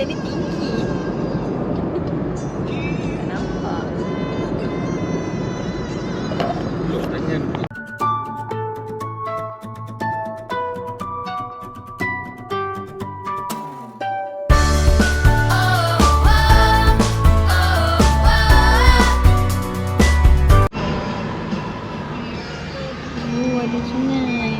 Kereta dia tinggi. Tak nampak. Tanya Ada sungai.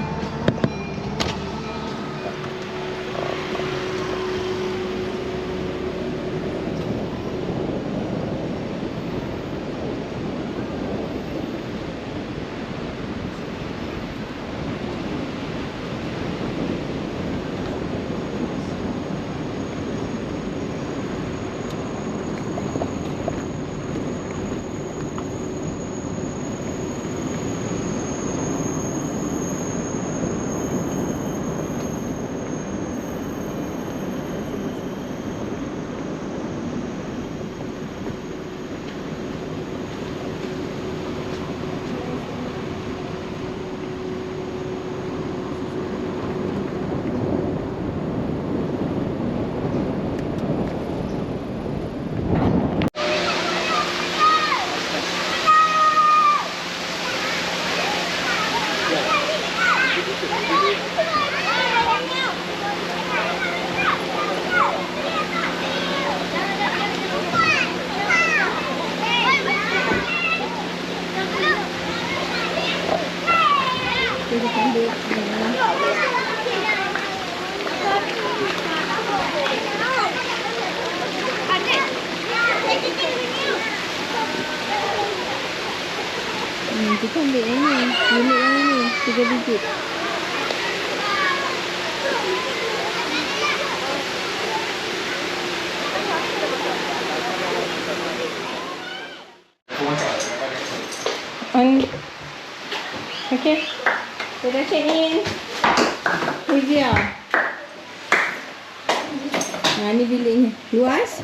Kita ambil. Kita ambil yang ni. Unit yang ini. 3 biji. On. Okay. Kita dah check in. Ni dia. Ni biliknya. Luas.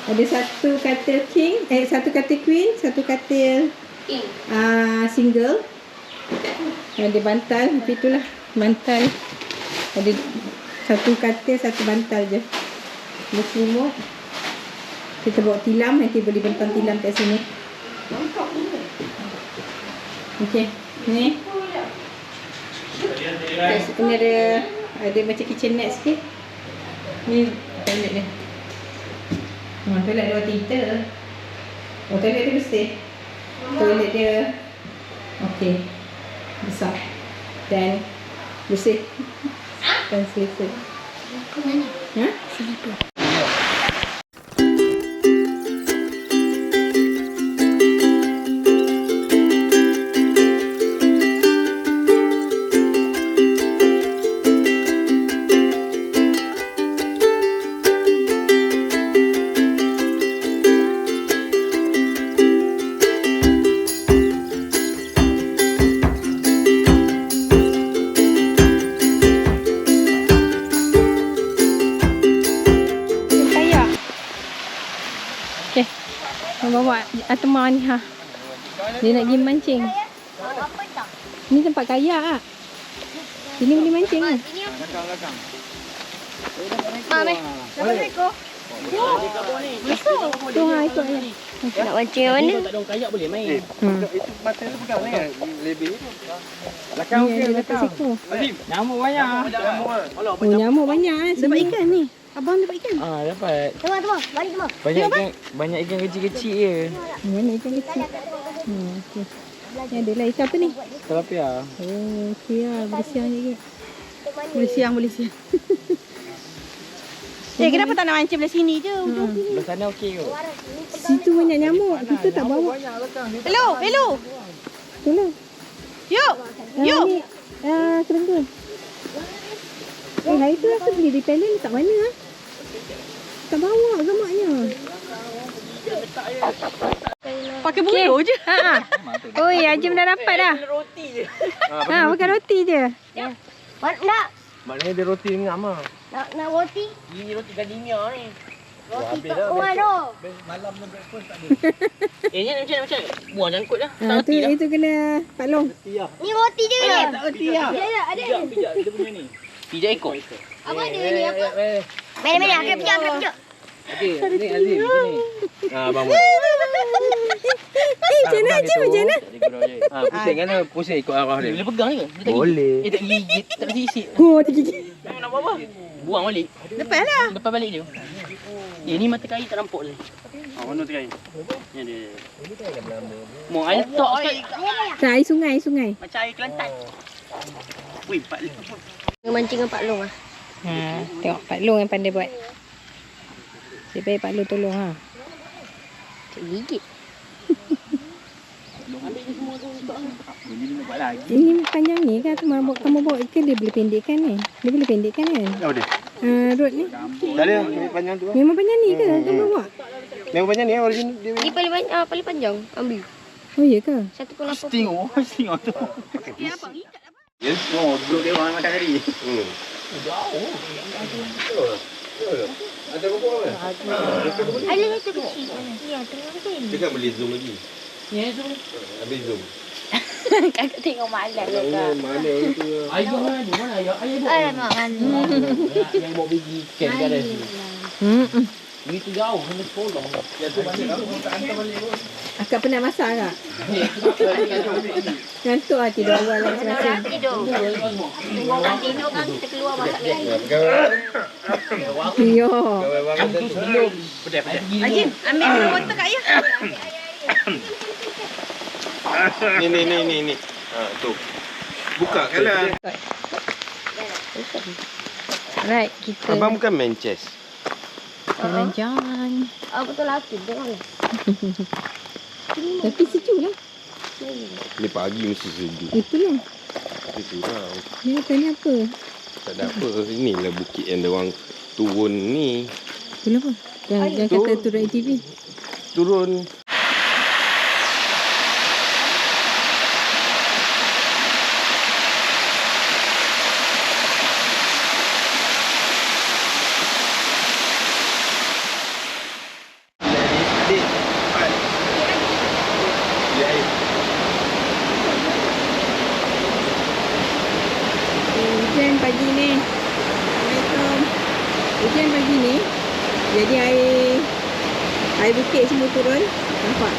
Ada satu katil king, satu katil queen, satu katil single. Ada bantal, tapi itulah bantal. Ada satu katil, satu bantal je. Ada selimut. Kita bawa tilam, nanti boleh bentang tilam kat sini. Okey, ni. Ini ada macam kitchenette sikit. Ni toilet dia. Toilet dia water heater. Toilet dia bersih. Toilet dia okey. Besar. Dan bersih. Dan selesa. Mana? Ha? Sini tu. Bawa Atma ni ha. Dia nak pergi mancing. Ni tempat kayak ah. Sini boleh mancing ah. belakang. Mami, dapat ekor. Tu ha ikut je. Nak mancing kat mana? Tak ada orang kayak boleh main. Itu mata tu pegang ni kan? Lebih tu. Belakang Ni okey ada belakang. siku. Nyamuk banyak. Oh nyamuk banyak ah. Dapat Sini. ikan ni. Abang dapat ikan. Dapat. Tengok, balik tengok. Banyak ikan kecil-kecil je. Mana ikan kecil? Okey. Ni ada lah ikan apa ni? Tilapia. Oh, okey lah. Boleh siang je. Boleh siang. Kenapa tak nak mancing belah sini je? Ujung sini. Belah sana okey kot. Situ banyak nyamuk. Kita tak bawa. Hello. Tolong. Yuk. Ni kerengga. Hari tu aku beli repellent letak mana ah? Tak bawa gemaknya. Pakai bulu je. Oh ya, Ajim dah dapat dah. Roti je. Makan roti je. Nak Maknanya dia roti ngam ah. nak roti? Ini roti gardenia ni. Roti tok rumah tu. Malam ni breakfast tak ada. Ni macam buah jangkut dah. Tak roti dah. Itu kena Pak Long. Ni roti je ke? Tak roti dah. Ya, ada. Pijak dia punya ni. Pijak ekor. Apa ada ni apa? Mana aku pijak. Okey, ni Azim sini. Abang. Macam mana je, macam mana? Pusing kan dia? Pusing ikut arah dia. Boleh pegang ke? Dia tak Boleh. gigit. Tak gigit. Tak sisik. Oh, tergigit. Nak buat apa? Buang balik. Lepas lah. Lepas balik dia. Ni mata kail tak nampak ni. Mana mata kail? Ni ada. Mau air tok sekali. Tak, air sungai. Macam air Kelantan. Wih, Pak Long. Mancing dengan Pak Long ah. Tengok Pak Long yang pandai buat. Lebih baik Pak Long tolong ha. Gigit. Ini panjang ni kan kamu bawa ke dia boleh pendekkan ni. Dia boleh pendekkan kan? Apa dia? Road ni. Tak ada, ni panjang tu. Memang panjang ni ke kamu bawa? Yang panjang ni original dia. Ini paling panjang. Ambil. Oh ya ke? 1.8. Tengok tu. Ya, oh, duduk dia orang makan tadi. Ada buku apa? Ada satu kecil. Ya, tengok sini. Dia kan boleh zoom lagi. Ya, tu. Habis zoom. Kakak tengok malam ya kak. Mana itu? Ayah mana? Mana ayah? Ayah bawa. Alamak mana. Yang bawa pergi camp ke ada sini. Begitu jauh, kena sekolah. Ya tu balik aku tak hantar balik pun. Akak pernah masak tak? Ngantuk lah tidur awal lah macam-macam. Tidur. Orang tidur kan kita keluar masak lagi. Yo. Itu sebelum pedai-pedai. Ajin, ambil minum water kat ayah. Ni. Tu. Buka kalah. Right, kita Abang bukan main chess. jalan-jalan. Betul laki tengok. Tapi sejuk lah. Ni pagi mesti sejuk. Itulah. Itulah. Dia kata ni apa? Tak ada apa. Inilah bukit yang dia orang turun ni. Kenapa? Jangan kata turun ATV. Turun. Hujan pagi ni. Assalamualaikum. Hujan pagi ni. Jadi air bukit semua turun. Nampak?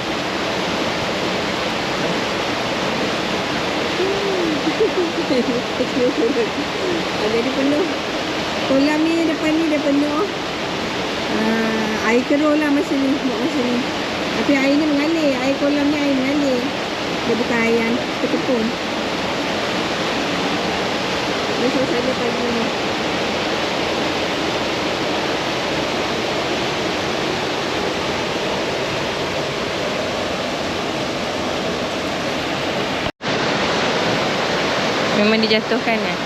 Semua turun. Jadi penuh. Kolam ni depan ni dia penuh. Air keruh lah masa ni. Tapi air ni mengalir. Air kolam ni air mengalir. Dia bukan air yang terkepung. Ini suasana pagi ni. Memang dijatuhkan ya.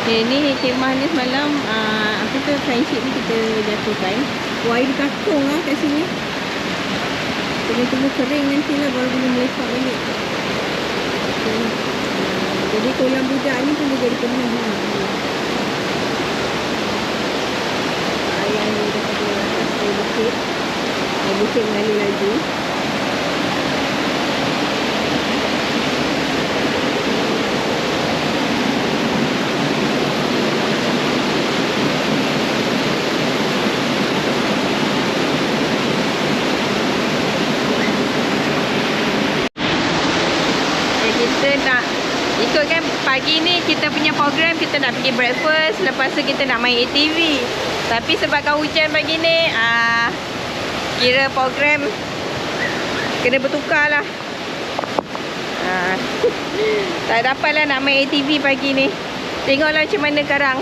Okay, ni khemah ni semalam apa tu friendship ni kita jatuhkan. Air berkakung lah kat sini. Kena tunggu kering nanti lah baru boleh melepak balik. Jadi kolam budak ni pun dia jadi penuh lah. Air yang daripada atas air bukit. Air bukit mengalir lagi. Kita nak ikutkan pagi ni kita punya program, kita nak pergi breakfast, lepas tu kita nak main ATV. Tapi sebabkan hujan pagi ni kira program kena bertukar lah. Tak dapat lah nak main ATV pagi ni. Tengoklah macam mana sekarang.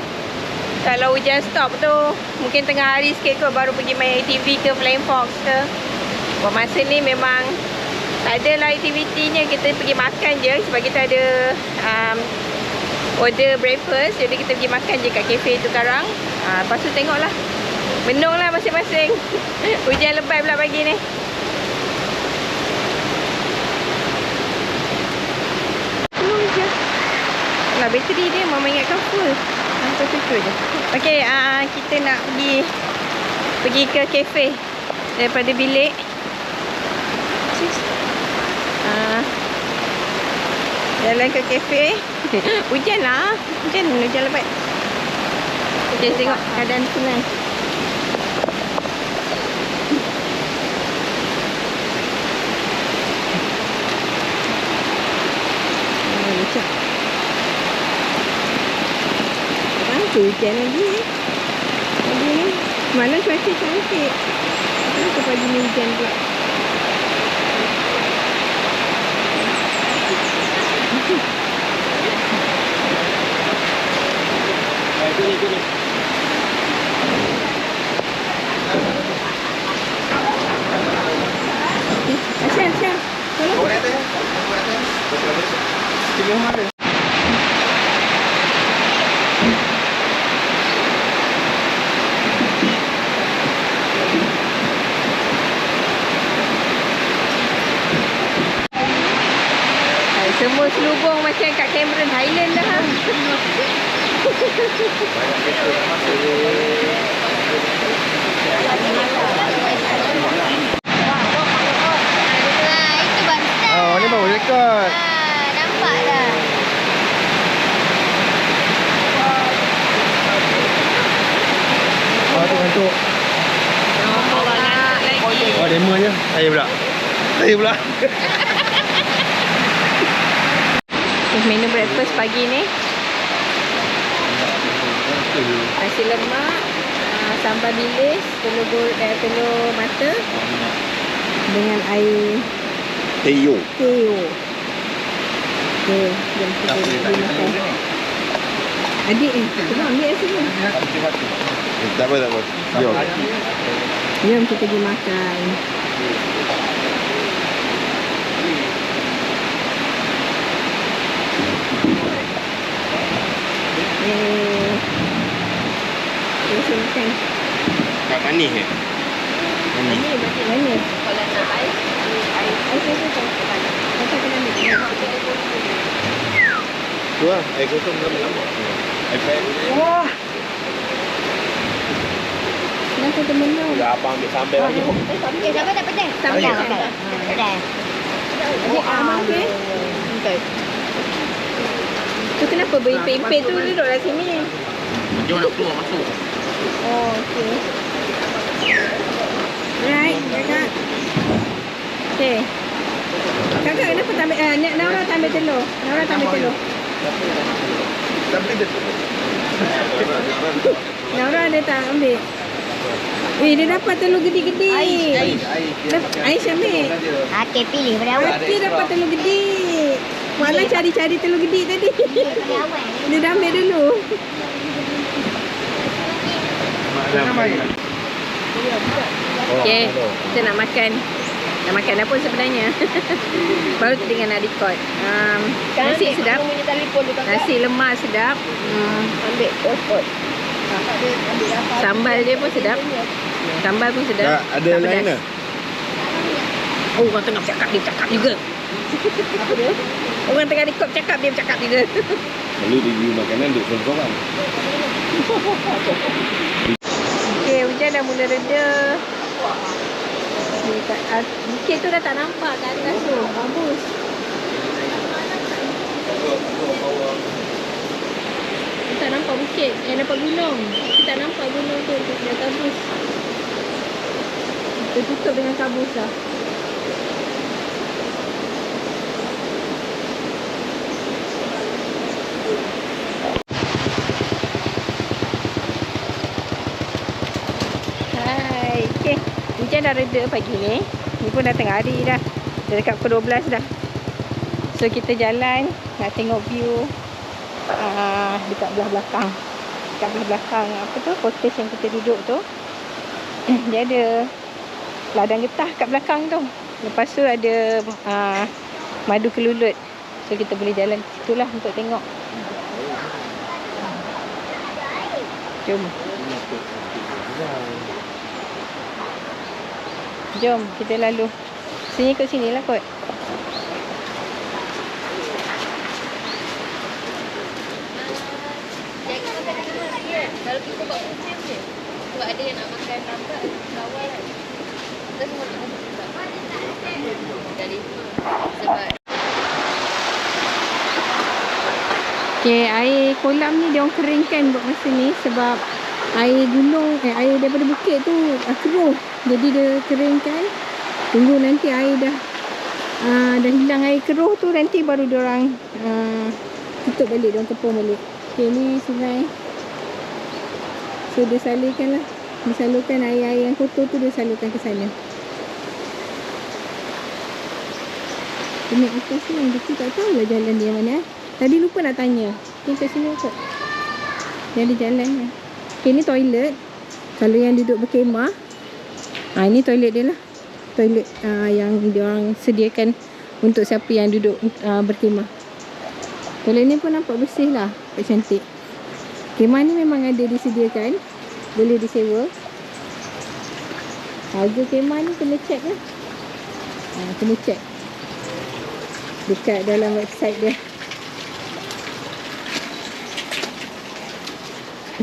Kalau hujan stop tu mungkin tengah hari sikit kot baru pergi main ATV ke Flying Fox ke. Buat masa ni memang tak ada lah aktivitinya, kita pergi makan je sebab kita ada order breakfast. Jadi kita pergi makan je kat kafe tu sekarang. Lepas tu tengoklah. Menung lah masing-masing. Hujan lebat pula pagi ni. Menung je. Lah bateri dia mama ingatkan full. Hantar cucuk je. Okay, kita nak pergi ke kafe daripada bilik. Jalan ke kafe. Hujan lah. Hujan lebat. Okay, tengok keadaan sungai. Macam tu hujan lagi ni. Pagi ni malam cuaca cantik. Kenapa pagi ni hujan pula? Syam. Tolong. Semua selubung macam kat Cameron Highland dah. Itu bangsa. Oh, ni baru dekat. Nampak dah. Oh, tu ngantuk. Oh, demo je. Saya pula. Menu breakfast pagi ni. Nasi lemak, sambal bilis, telur mata dengan air Teo. teo. Okey, jom kita pergi makan. Adik ni, tengok ambil sini. Tak apa. Jom. Jom kita pergi makan. Kita makan. Tak manis ke? Ini berarti manis. Kalau nak ais, ais tu. Macam kena ambil. Tu lah, air kosong lama-lama. Wah! Kenapa termenung? Dah abang ambil sambal lagi. Okay, siapa tak pedas? Sambal. Pedas. Adik amak ke? Betul. Tu kenapa beripik-ipik tu duduk kat sini? Dia nak keluar masuk. Oh, okey. Right, kakak. Okey. Kakak kenapa tak ambil, Naura tak ambil telur. Naura ada tak ambil? Dia dapat telur gede-gede. Ais ambil. Okey, pilih pada awal. Hati dapat telur gede. Malah cari-cari telur gede tadi. Dia dah ambil dulu. Okay, kita nak makan. Nak makan apa sebenarnya? Baru tu dengan nak record. Nasi sedap. Nasi lemak sedap. Ambil pot. Sambal dia pun sedap. Sambal pun sedap. Tak, ada Tak lain pedas. lah. Oh, orang tengah bercakap, dia bercakap juga. Orang tengah record bercakap, dia bercakap juga. Lalu review makanan duduk sorang-sorang. Okey, hujan dah mula reda. Bukit tu dah tak nampak kat atas tu. Bagus. Tak nampak bukit. Nampak gunung. Kita tak nampak gunung tu. Dah kabus. Kita tutup dengan kabus lah. Hai. Okay. Hujan dah reda pagi ni. Ni pun dah tengah hari dah. Dah dekat pukul 12 dah. So kita jalan. Nak tengok view. Dekat belah belakang. Dekat belah belakang apa tu, cottage yang kita duduk tu. Dia ada ladang getah kat belakang tu. Lepas tu ada madu kelulut. So kita boleh jalan ke situ lah untuk tengok. Jom. Jom kita lalu. Sini kot, sini lah kot. Kalau kita buat kucing je. Sebab ada yang nak makan lambat, kawal kan. Kita semua nak makan lambat. Dari semua. Sebab Okay, air kolam ni dia orang keringkan buat masa ni sebab air gunung, air daripada bukit tu keruh. Jadi dia keringkan. Tunggu nanti air dah hilang air keruh tu, nanti baru diorang tutup balik, diorang kepung balik. Okay, ni sungai. So dia salurkan lah. Disalurkan air-air yang kotor tu, dia salurkan ke sana. Ini atas ni, kita tak tahu lah jalan dia mana. Tadi lupa nak tanya. Ni kat sini kot. Dia ada jalan lah. Okay, ni toilet. Kalau yang duduk berkemah, ini toilet dia lah. Toilet yang diorang sediakan untuk siapa yang duduk berkemah. Toilet ni pun nampak bersih lah, cantik. Kemah ni memang ada disediakan, boleh disewa. Harga kemah ni kena check lah. Kena check dekat dalam website dia.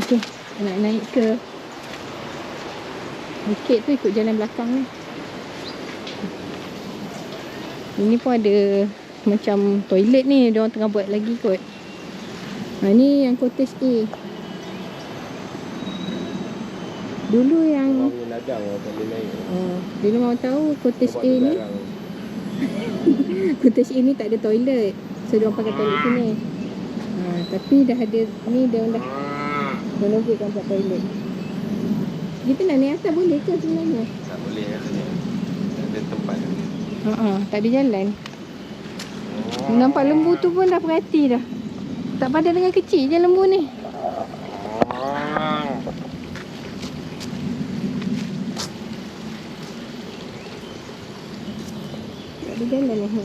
Okey, nak naik ke bukit tu ikut jalan belakang ni. Ini pun ada macam toilet ni, diorang tengah buat lagi kot. Ni yang cottage A. Dulu yang dulu mau tahu cottage A ni. Cottage A ni tak ada toilet, so diorang pakai toilet sini. Tapi dah ada ni, diorang dah renovate buat toilet. Kita nak naik atas boleh ke sebenarnya? Tak boleh katanya. Ada tempat. Tak ada jalan. Nampak lembu tu pun dah perhati dah. Tak padan dengan kecil je lembu ni. Tak ada jalan ni.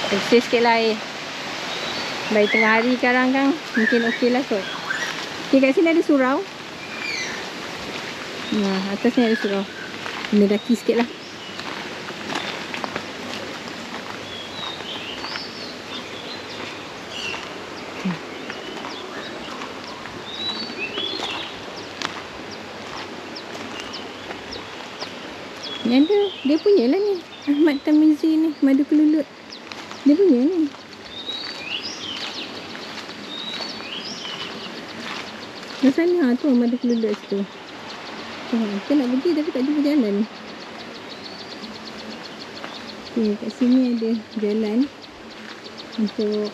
Bersih sikit lah air. Baik tengah hari sekarang kan, mungkin okey lah kot. Okay, kat sini ada surau. Atas ni ada surau. Kena daki sikit lah. Yang ada, dia punya lah ni. Ahmad Tamizi ni, Madu Kelulut. Dia punya ni. Di sana tu Madu Kelulut situ. Kita nak pergi tapi tak jumpa jalan. Okay, kat sini ada jalan untuk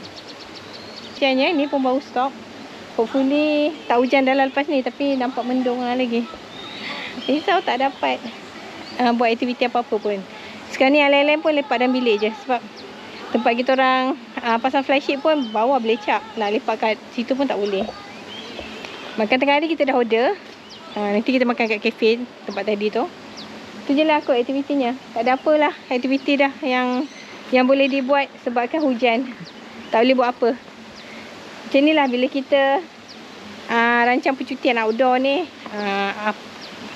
hujannya. Ni pun baru stop. Hopefully tak hujan dah lepas ni, tapi nampak mendung lah lagi. Risau tak dapat buat aktiviti apa-apa pun. Sekarang ni lain-lain pun lepak dalam bilik je. Sebab tempat kita orang pasang flysheet pun bawah belecak. Nak lepak kat situ pun tak boleh. Makan tengah hari kita dah order. Nanti kita makan kat kafe tempat tadi tu. Itu je lah kot aktivitinya. Tak ada apalah aktiviti dah yang boleh dibuat sebabkan hujan. Tak boleh buat apa. Macam ni lah bila kita rancang percutian outdoor ni.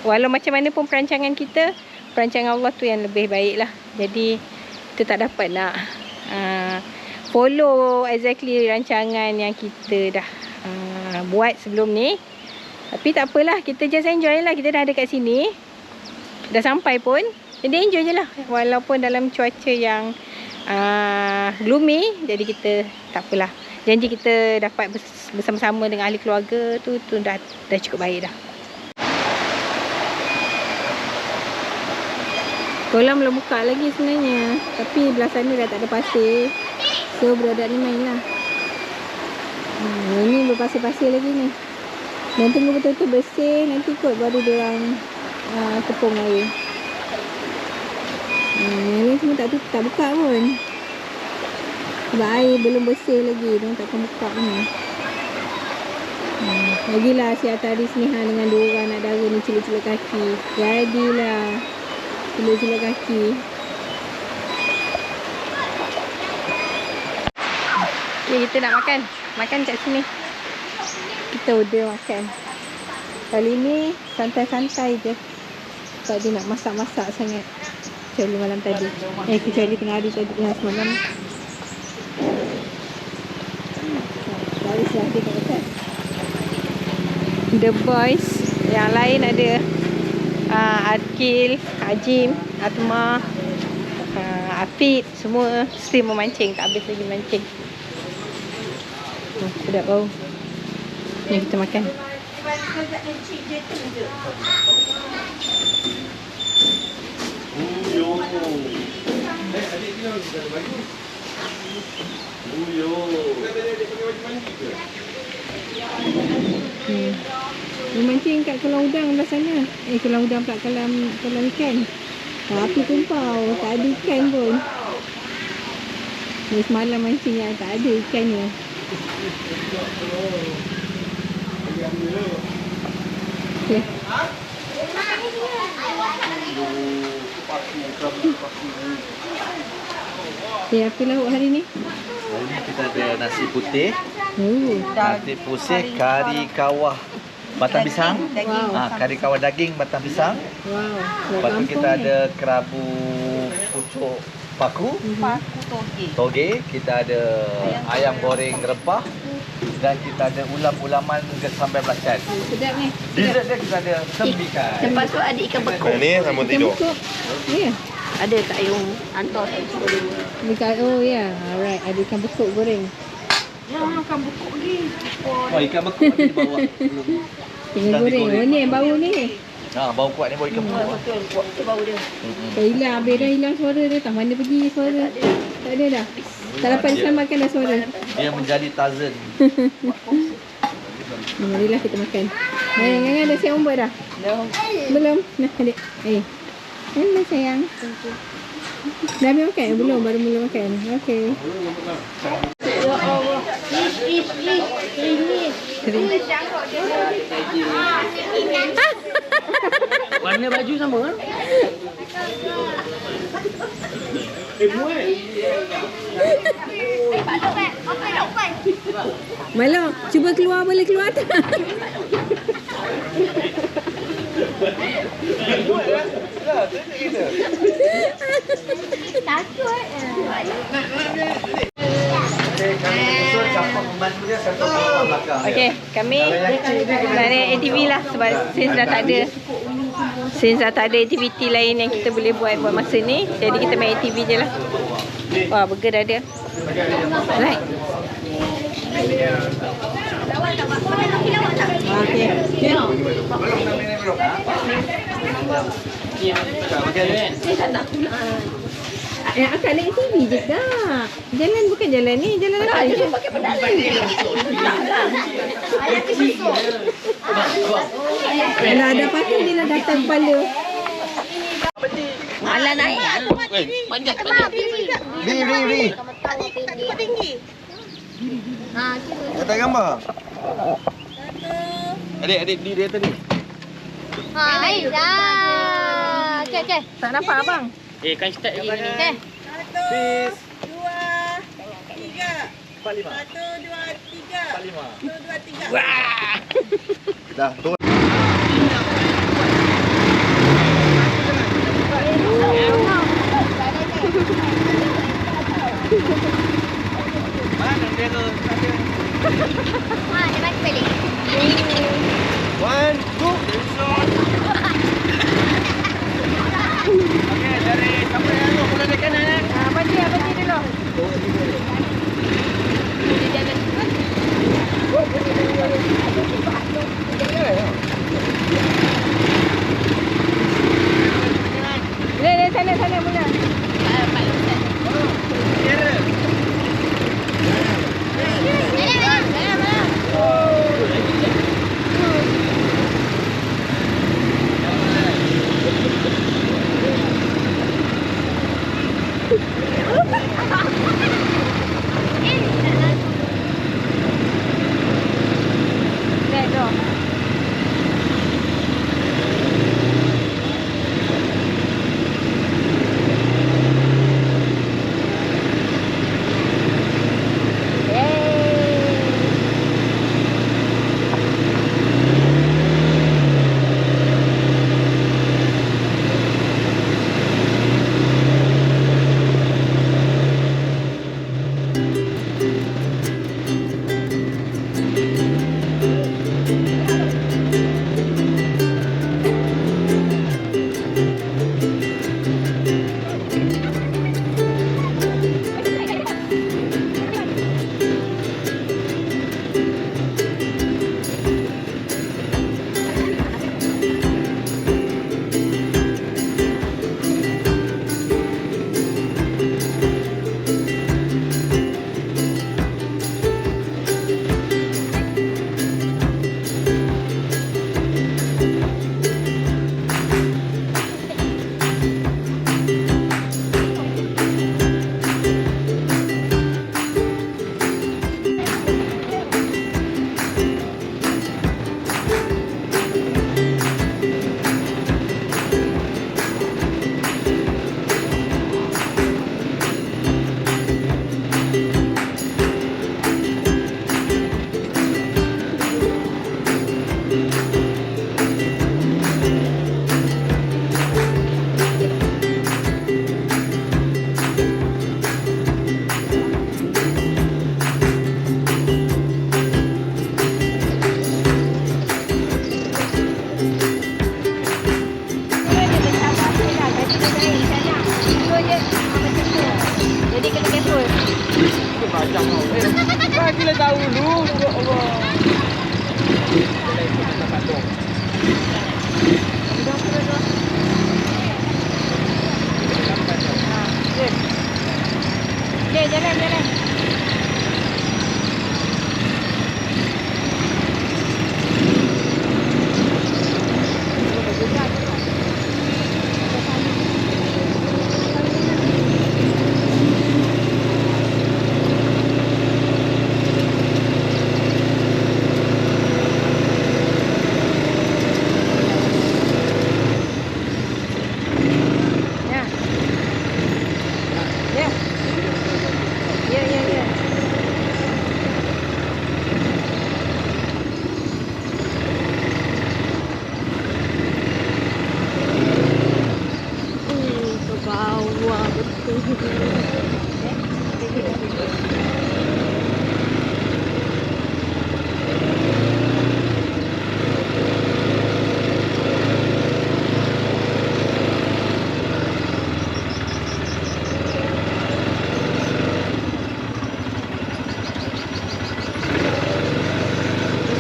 Walau macam mana pun perancangan kita, perancangan Allah tu yang lebih baik lah. Jadi kita tak dapat nak follow exactly rancangan yang kita dah buat sebelum ni. Tapi tak apalah, kita just enjoy lah. Kita dah ada kat sini, dah sampai pun, jadi enjoy je lah. Walaupun dalam cuaca yang gloomy, jadi kita tak apalah. Janji kita dapat bersama-sama dengan ahli keluarga tu dah cukup baik dah. Kolam belum buka lagi sebenarnya, tapi belah sana dah tak ada pasir. So budak-budak ni main lah. Ini berpasir-pasir lagi ni. Dan tunggu betul-betul bersih, nanti kot baru diorang tepung air. Yang ni semua tak buka pun. Sebab air belum bersih lagi, diorang takkan buka ni. Lagilah si Ataris ni dengan dua orang anak dara ni celuk-celuk kaki. Jadilah celuk-celuk kaki. Okay, kita nak makan. Makan kat sini. Kita order makan. Kali ni santai-santai je. Tak ada nak masak-masak sangat. Kecuali malam tadi. Kecuali tengah hari tadi, semalam. Baris lah dia kat atas. The boys. Yang lain ada Akil, Ajim, Atma, Afid. Semua still memancing. Tak habis lagi mancing. Sedap bau. Yang kita makan. Memancing kat kolam udang belah sana. Kolam udang pula, kolam ikan. Api tumpau, tak ada ikan pun. Ni semalam mancing yang tak ada ikannya. Okay. Apa lauk hari ni? Hari ni kita ada nasi putih, nasi putih, kari kawah batang pisang. Wow. Kari kawah daging batang pisang. Wow. Lepas tu kita ada kerabu pucuk paku, toge. Kita ada ayam goreng rempah. Dan kita ada ulam-ulaman sambal belacan. Sedap ni. Dessert dia kita ada sembikan. Lepas tu ada ikan bekuk. Ni sama tidur. Ya. Ada tak yang hantar saya? Oh ya. Alright, ada ikan bekuk goreng. Ikan bekuk lagi. Oh, ikan bekuk di bawah. Ikan goreng. Oh ni yang bau ni. Bau kuat ni bau ikan bekuk. Betul, kuat tu bau dia. Hilang, habis dah hilang suara dia. Tak mana pergi suara. Tak ada dah. Tak dapat diselamatkan dah suara. Dia menjadi Tarzan. Marilah kita makan. Jangan dah siap umbut dah? Belum. Nah, adik. Hello sayang. Dah habis makan? Belum, baru mula makan. Okey. Ya Allah. Warna baju sama kan? Malam, cuba keluar, boleh keluar tak? Takut. Okey, kami nak naik ATV lah sebab since dah tak ada aktiviti lain yang kita boleh buat masa ni. Jadi kita main ATV je lah. Wah, burger dah ada. Right. Okey. Akak naik ATV je tak? Jalan bukan jalan ni, jalan akak je. Pakai pedalan. Kalau ada patut dia dah datang kepala. Malah naik. Panjat. Beri. Tinggi. Kata gambar. Adik diri dia tadi. Baik dah. Okey. Tak nampak abang? Kan start lagi ni. Okey. Peace. 1, 2, 3. Dah, turun. Mana dia tu? Dia mati balik. 1, 2. Okey, dari siapa yang tu? Mula dari kanan. Abang dulu. Dia sana mula.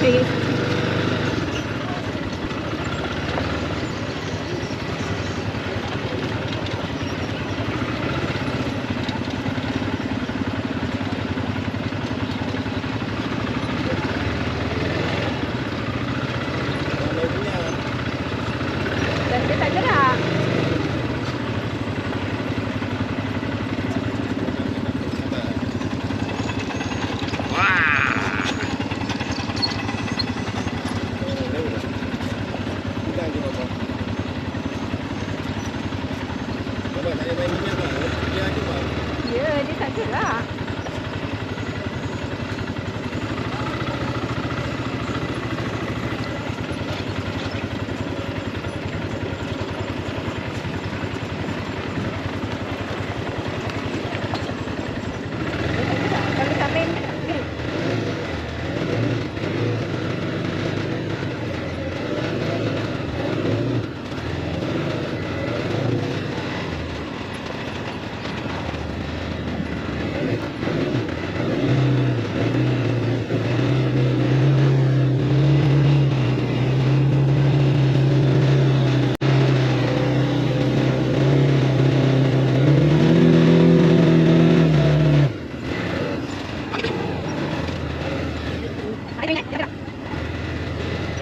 Okay. Dan dia tak gerak. Ya, dia tak gerak. Kalau tak main ni. Ada minat, dia gerak.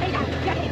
Hai dah, gerak ni.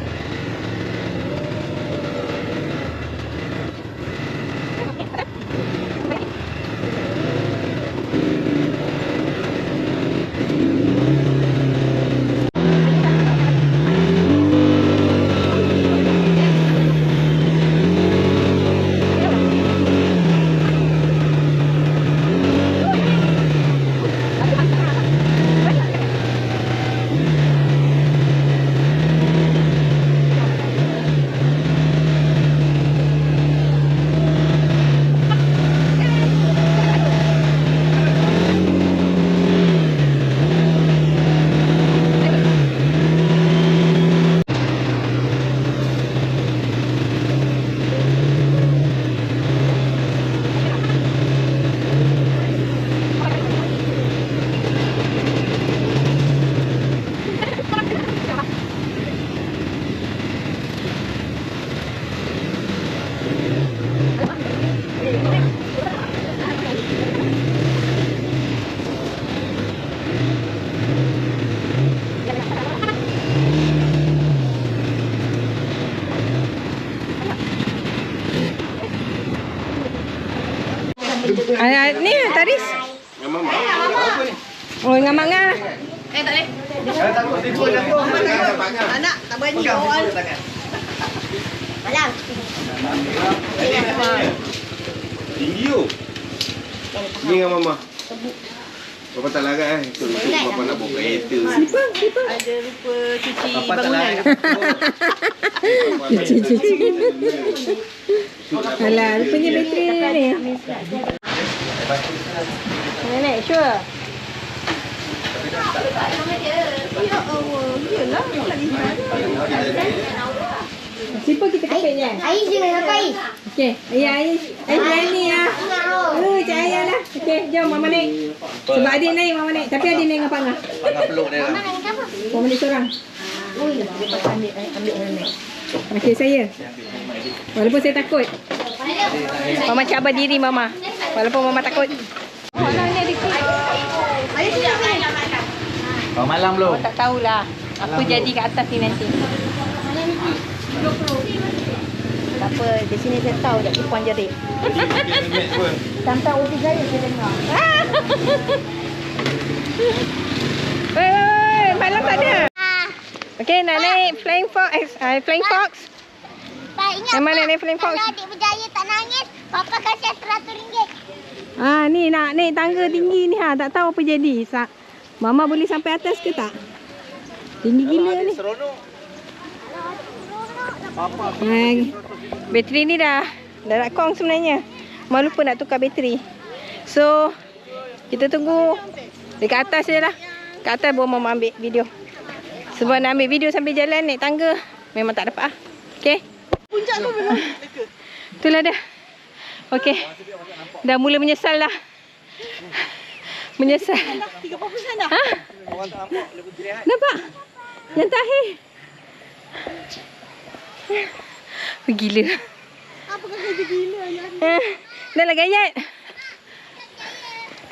Ni Taris. Oh, dengan Mak Ngah. Tak boleh. Takut tipu jatuh. Anak, tak berani awal. Malam. Tinggi tu. Ni dengan mama. Bapa tak larat Untuk bapa nak bawa kereta. Ada lupa cuci Bapa tak bangunan. larat. Cuci. Alah, rupanya bateri ni. Nenek, sure. Ya Allah, yelah. Siapa kita kapitnya? Air je, apa air? Okey, air ni lah. Cik Ayah lah. Okey, jom Mama naik. Sebab adik naik, Mama naik. Tapi adik naik dengan Pangah. Pangah peluk dia lah. Mama naik seorang. Ambil nenek. Okey, saya. Walaupun saya takut. Mama cabar diri Mama. Walaupun Mama takut. Oh, anak ni ada kek. Oh, malam belum? Tak tahulah. Apa jadi kat atas ni nanti. Tak apa, di sini saya tahu tak tipuan jerit. Sampai Ubi Jaya saya dengar. Weh, malam tak ada. Okey, nak naik Flying Fox. Flying Fox. Pak ingat Yang mana Pak, naik Flying Fox? kalau adik berjaya tak nangis, Papa kasih RM100. Ni nak naik tangga tinggi ni tak tahu apa jadi. Mama boleh sampai atas ke tak? Tinggi gila ni. Seronok. Bateri ni dah nak kong sebenarnya. Malu lupa nak tukar bateri. So, kita tunggu dekat atas je lah. Kat atas baru Mama ambil video. Sebab nak ambil video sambil jalan naik tangga memang tak dapat . Okay. Puncak tu memang. Itulah dah. Okay. Dah mula menyesal dah. Menyesal. 30% dah. Ha? Nampak? Yang tahir. Gila. Apa kau kerja gila ni? Dah lah gayat.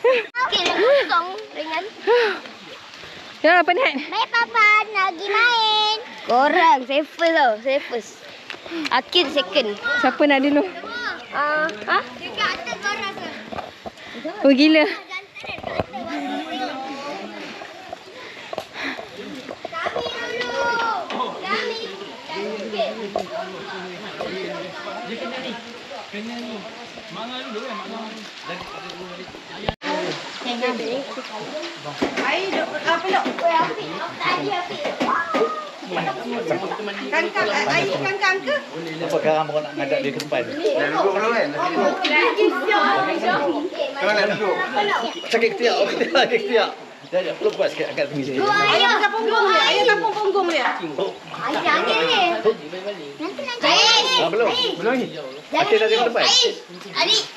Okey, kosong ringan. Ya, penat. Baik Papa, nak pergi main. Korang, saya first tau. Saya first. Akhir second. Siapa nak dulu? Ha? Dekat atas korang ke? Oh, gila. Kami dulu. Kami. Apa sekarang baru nak ngadap dia ke depan? Dah duduk dulu kan? Kau nak duduk? Sakit ketiak, sakit ketiak. Jangan, peluk kuat sikit angkat tinggi sikit. Ayah pegang punggung dia. Ayah tapung punggung dia. Ayah ni. Ah, belum lagi. Akhir dah tengok depan. Adik.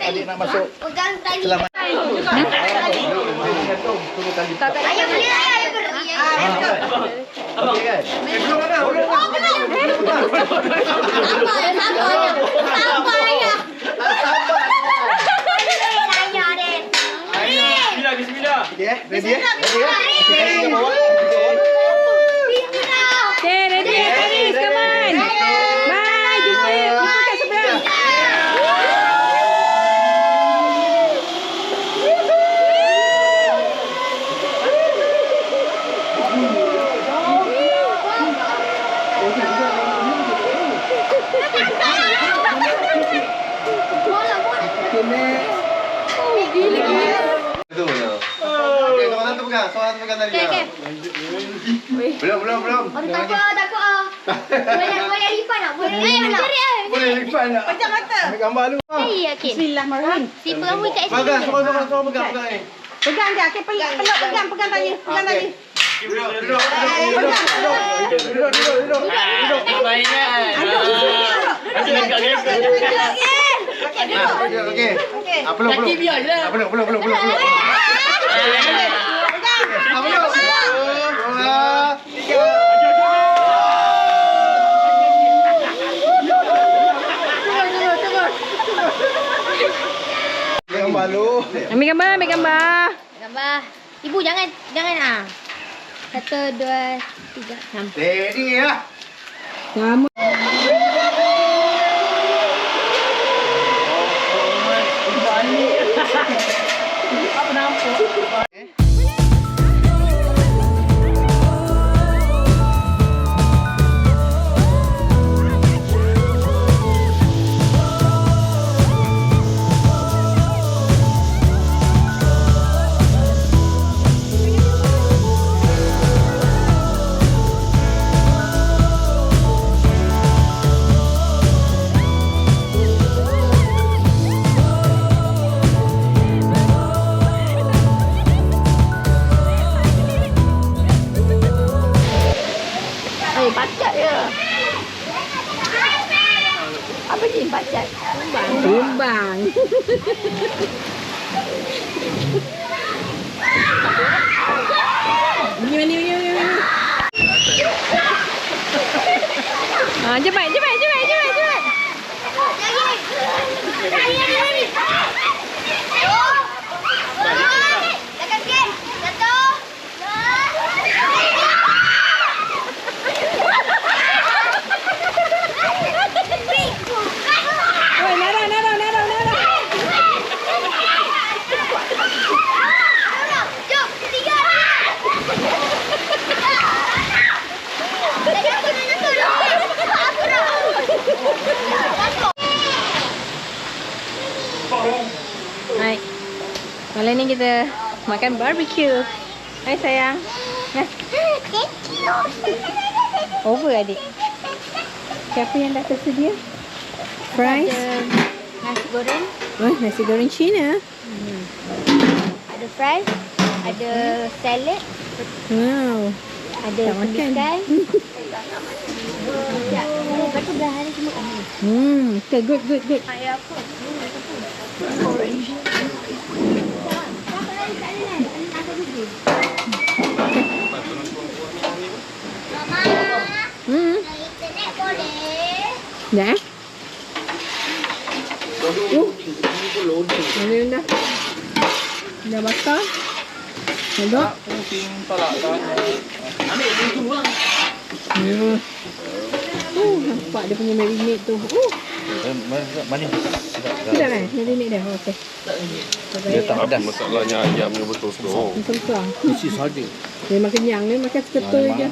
Adik nak masuk. Pegang tali. Selamat. Ayah boleh ayah beri. Okey kan? Belum ada. Sabar ayah. Okey, ready eh? Ready eh? Okey, bawah. Okay, ready, Aris. Come on. Bye. Jumpa kat seberang. Itu je. Okey, seorang tu pegang. Seorang tu pegang tadi. Belum. Takut ah. Boleh lipat tak? Boleh lipat tak? Pejam mata. Ambil gambar dulu. Saya yakin. Bismillahirrahmanirrahim. Si pengambil kat sini. Pegang, seorang pegang ni. Pegang dia. Okay, peluk. Pegang tadi. Pegang tadi. Duduk. Okey. Peluk. Peluk. Peluk. Gambar lu. Ambil gambar. Gambar. Ibu jangan ah. 1, 2, 3. Steady lah. Sama. Bacat je. Apa je bacat? Tumbang. Ni. Cepat. Hai. Malam ni kita makan barbecue. Hai sayang. Over adik. Siapa yang dah tersedia? Fries. Nasi goreng, Oh, nasi goreng Cina. ada fries, ada salad, Wow. ada Tak makan. ikan. Lepas tu belah hari semua kami. Okay, good. Dah. Ini dah. Dah bakar. Sedap. Nampak dia punya marinade tu. Manis. Sedap kan? Marinade dah. Okey. Dia tak pedas. Masalahnya ayamnya betul-betul. Betul-betul. Isi saja. Memang kenyang ni makan seketul je.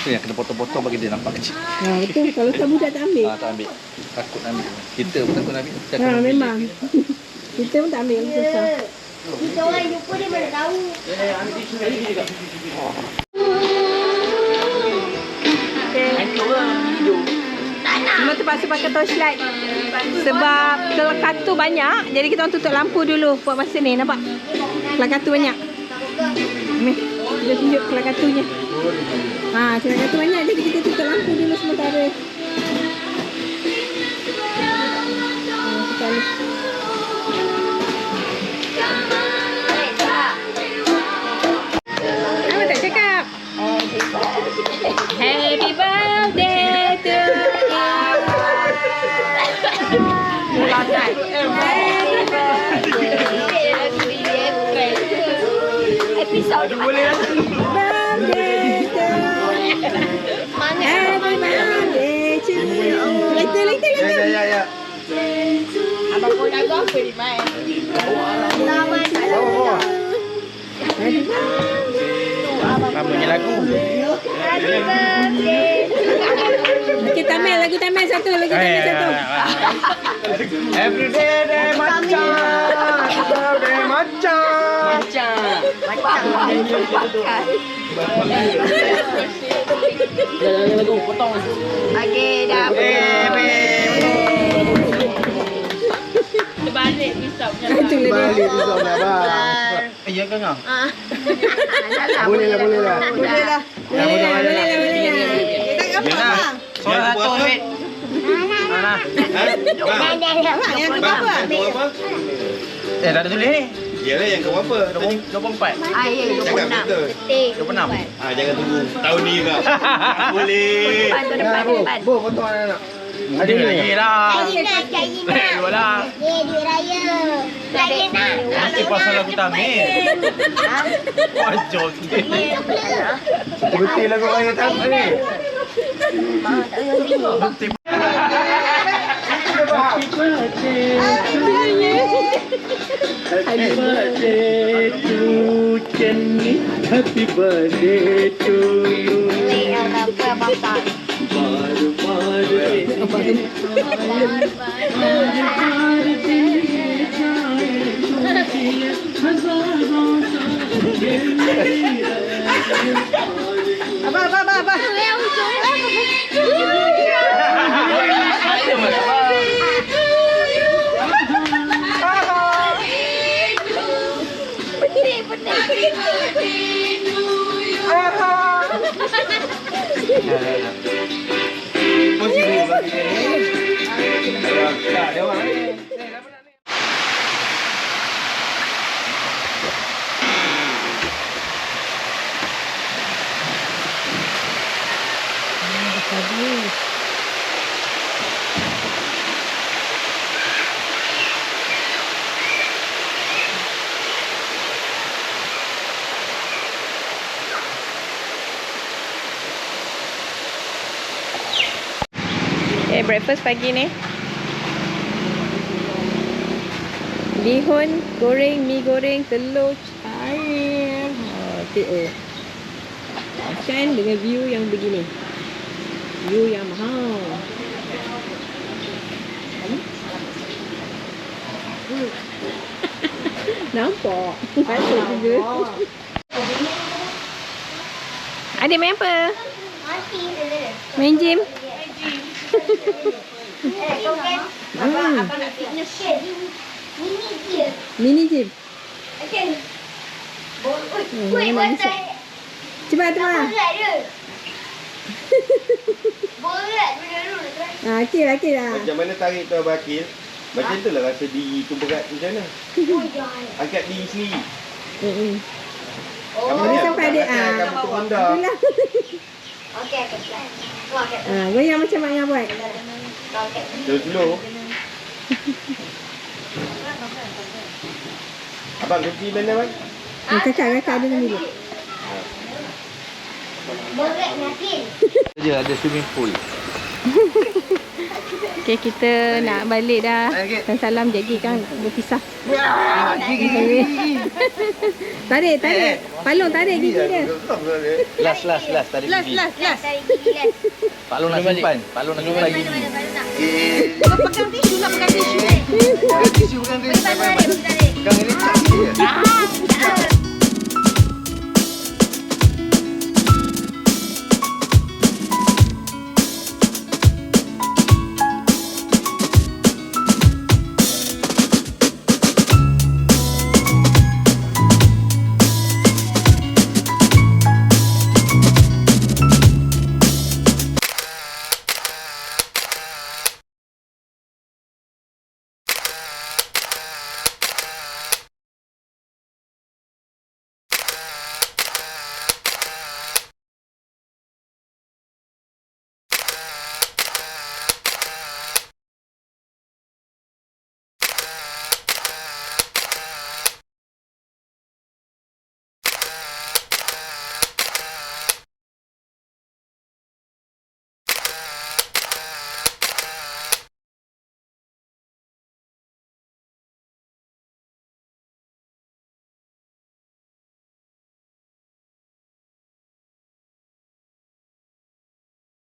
Tu yang kena potong-potong bagi dia nampak kecil. Ha, betul. Kalau tak budak tak ambil. Tak ambil. Takut ambil. Kita pun takut ambil. Kita Ha, akan ambil. memang. Kita pun tak ambil susah. Kita orang jumpa dia mana tahu. Cuma terpaksa pakai torchlight sebab kelakatu banyak. Jadi kita orang tutup lampu dulu buat masa ni. Nampak? Kelakatu banyak. Ni, kita tunjuk kelakatunya. Ha, kelakatu banyak. Jadi kita tutup lampu dulu sementara. Sekali. Apa tak cakap? Happy birthday to you. Episod Birthday to you. Happy birthday to you. Later. Ya. Abang pun lagu apa ni, Mai? Apa punya lagu? Okey, Tamil. Lagu Tamil satu. Everyday day macam. Everyday macam. Jangan lagu potong. Okey, dah. Terbalik pisau. Itu Balik pisau dah bang. Ya ke ngah? Boleh lah. Boleh lah. Soalan satu duit. Mana? Yang apa? Tak ada tulis ni. Yalah yang kau apa? 24. Cakap betul. 26. Jangan tunggu tahun ni juga. Boleh. Bo, potong anak-anak. Ada lagi lah. Dua lah. duit raya. Raya nak. Nanti pasal lagu Tamil. Wajol sikit. Betul lagu raya Tamil ni. Happy birthday to Jenny. Happy birthday to you. Apa bangsa? Apa? Breakfast pagi ni. Bihun goreng, mi goreng, telur, cair. TO. Makan dengan view yang begini. View yang mahal. Nampak? Patut juga. Adik main apa? Main gym? Apa nak fitness? Mini gym. Woi, macam Cepat tu lah. borat dulu. Okey lah. Macam mana tarik tu Abang Akil? Macam tu lah rasa diri tu berat macam mana? Angkat diri sendiri. Boleh sampai dia. Kamu tu rendah. Itulah. Okey, okey. Goyang macam mak yang buat. Telur. Abang kunci mana bang? Kakak ada dalam bilik. Borek yakin. Dia ada swimming pool. Okay, kita nak balik dah. Dan salam jadi kan berpisah. Tarik. Palung tarik gigi dia. Last tadi gigi. Last. Tarik gigi last. Pak Long nak simpan. Pak Long nak simpan gigi. Kau pegang tisu lah, pegang tisu. Tisu bukan dia. Tarik. Pegang ini tak dia.